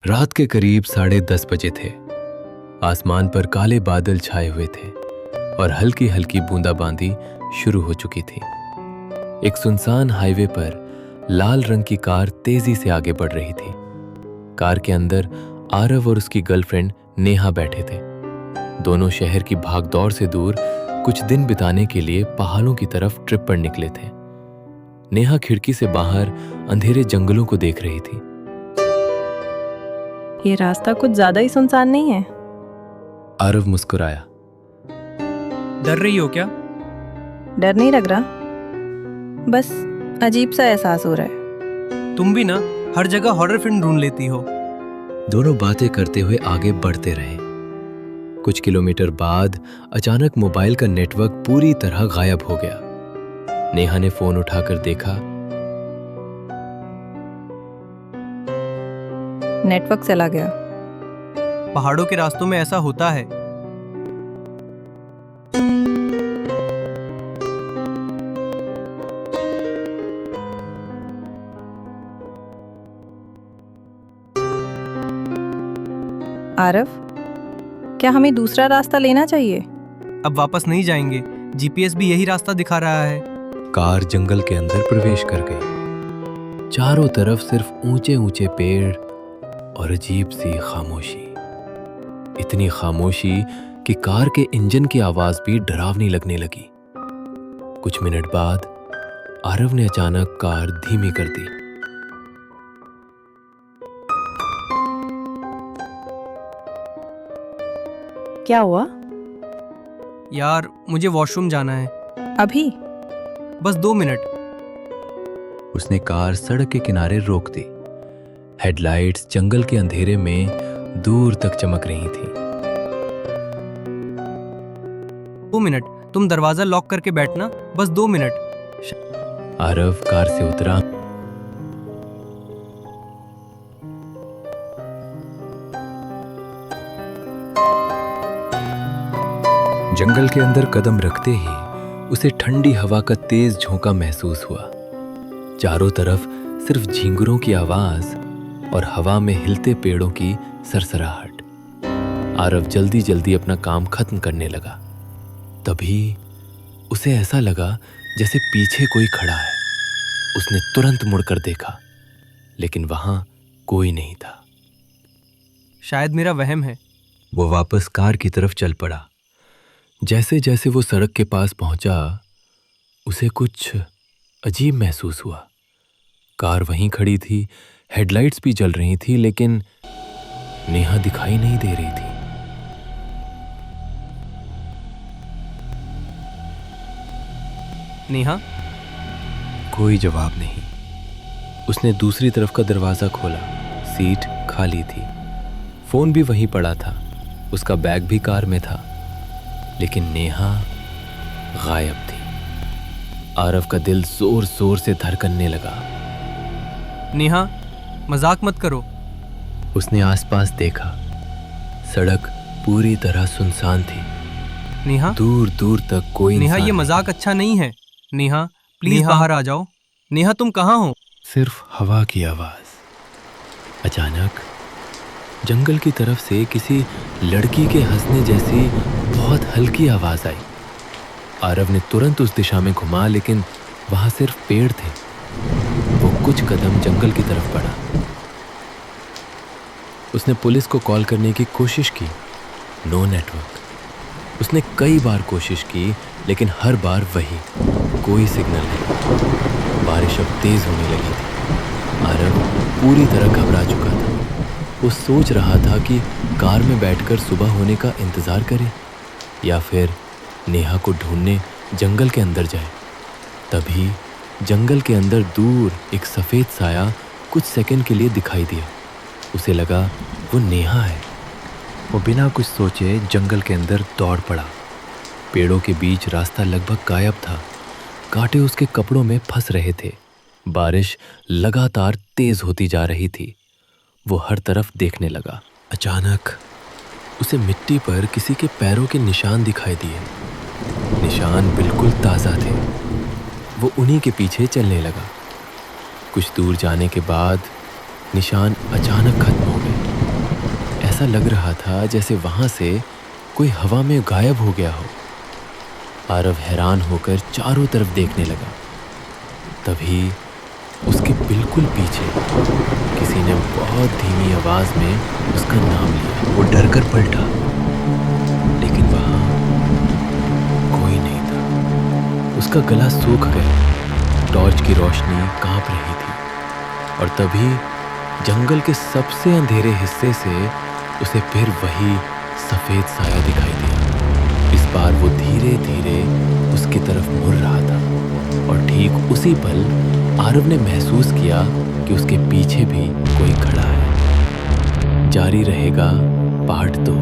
रात के करीब 10:30 बजे थे। आसमान पर काले बादल छाए हुए थे और हल्की हल्की बूंदाबांदी शुरू हो चुकी थी। एक सुनसान हाईवे पर लाल रंग की कार तेजी से आगे बढ़ रही थी। कार के अंदर आरव और उसकी गर्लफ्रेंड नेहा बैठे थे। दोनों शहर की भागदौड़ से दूर कुछ दिन बिताने के लिए पहाड़ों की तरफ ट्रिप पर निकले थे। नेहा खिड़की से बाहर अंधेरे जंगलों को देख रही थी। ये रास्ता कुछ ज्यादा ही सुनसान नहीं है? आरव मुस्कुराया। डर रही हो क्या? डर नहीं लग रहा, बस अजीब सा एहसास हो रहा है। तुम भी ना हर जगह हॉरर फिल्म ढूंढ लेती हो। दोनों बातें करते हुए आगे बढ़ते रहे। कुछ किलोमीटर बाद अचानक मोबाइल का नेटवर्क पूरी तरह गायब हो गया। नेहा ने फोन उठाकर देखा। नेटवर्क चला गया। पहाड़ों के रास्तों में ऐसा होता है। आरव, क्या हमें दूसरा रास्ता लेना चाहिए? अब वापस नहीं जाएंगे। जीपीएस भी यही रास्ता दिखा रहा है। कार जंगल के अंदर प्रवेश कर गई। चारों तरफ सिर्फ ऊंचे ऊंचे पेड़ और अजीब सी खामोशी। इतनी खामोशी कि कार के इंजन की आवाज भी डरावनी लगने लगी। कुछ मिनट बाद आरव ने अचानक कार धीमी कर दी। क्या हुआ? यार, मुझे वॉशरूम जाना है। अभी? बस 2 मिनट। उसने कार सड़क के किनारे रोक दी। हेडलाइट्स जंगल के अंधेरे में दूर तक चमक रही थी। 2 मिनट, तुम दरवाजा लॉक करके बैठना। बस 2 मिनट। आरव कार से उतरा। जंगल के अंदर कदम रखते ही उसे ठंडी हवा का तेज झोंका महसूस हुआ। चारों तरफ सिर्फ झींगुरों की आवाज और हवा में हिलते पेड़ों की सरसराहट। आरव जल्दी जल्दी अपना काम खत्म करने लगा। तभी उसे ऐसा लगा जैसे पीछे कोई खड़ा है। उसने तुरंत मुड़कर देखा, लेकिन वहां कोई नहीं था। शायद मेरा वहम है। वो वापस कार की तरफ चल पड़ा। जैसे जैसे वो सड़क के पास पहुंचा, उसे कुछ अजीब महसूस हुआ। कार वहीं खड़ी थी, हेडलाइट्स भी जल रही थी, लेकिन नेहा दिखाई नहीं दे रही थी। नेहा? कोई जवाब नहीं। उसने दूसरी तरफ का दरवाजा खोला। सीट खाली थी। फोन भी वहीं पड़ा था। उसका बैग भी कार में था, लेकिन नेहा गायब थी। आरव का दिल जोर जोर से धड़कने लगा। नेहा, मजाक मत करो। उसने आसपास देखा। सड़क पूरी तरह सुनसान थी। नेहा? दूर दूर तक कोई नेहा, इंसान ये नहीं। मजाक अच्छा नहीं है। नेहा, प्लीज बाहर आ जाओ। नेहा, तुम कहाँ हो? सिर्फ हवा की आवाज। अचानक जंगल की तरफ से किसी लड़की के हंसने जैसी बहुत हल्की आवाज आई। आरव ने तुरंत उस दिशा में घुमा, लेकिन वहां सिर्फ पेड़ थे। वो कुछ कदम जंगल की तरफ बढ़ा। उसने पुलिस को कॉल करने की कोशिश की। No network. उसने कई बार कोशिश की, लेकिन हर बार वही, कोई सिग्नल नहीं। बारिश अब तेज होने लगी थी। आरव पूरी तरह घबरा चुका था। वो सोच रहा था कि कार में बैठकर सुबह होने का इंतजार करे या फिर नेहा को ढूंढने जंगल के अंदर जाए। तभी जंगल के अंदर दूर एक सफ़ेद साया कुछ सेकंड के लिए दिखाई दिया। उसे लगा वो नेहा है। वो बिना कुछ सोचे जंगल के अंदर दौड़ पड़ा। पेड़ों के बीच रास्ता लगभग गायब था। कांटे उसके कपड़ों में फंस रहे थे। बारिश लगातार तेज होती जा रही थी। वो हर तरफ देखने लगा। अचानक उसे मिट्टी पर किसी के पैरों के निशान दिखाई दिए। निशान बिल्कुल ताज़ा थे। वो उन्हीं के पीछे चलने लगा। कुछ दूर जाने के बाद निशान अचानक खत्म हो गए। ऐसा लग रहा था जैसे वहां से कोई हवा में गायब हो गया हो। आरव हैरान होकर चारों तरफ देखने लगा। तभी उसके बिल्कुल पीछे किसी ने बहुत धीमी आवाज में उसका नाम लिया। वो डर कर पलटा, लेकिन वहां कोई नहीं था। उसका गला सूख गया, टॉर्च की रोशनी कांप रही थी और तभी जंगल के सबसे अंधेरे हिस्से से उसे फिर वही सफेद साया दिखाई दिया। इस बार वो धीरे धीरे उसकी तरफ मुड़ रहा था और ठीक उसी पल आरव ने महसूस किया कि उसके पीछे भी कोई खड़ा है। जारी रहेगा पार्ट 2।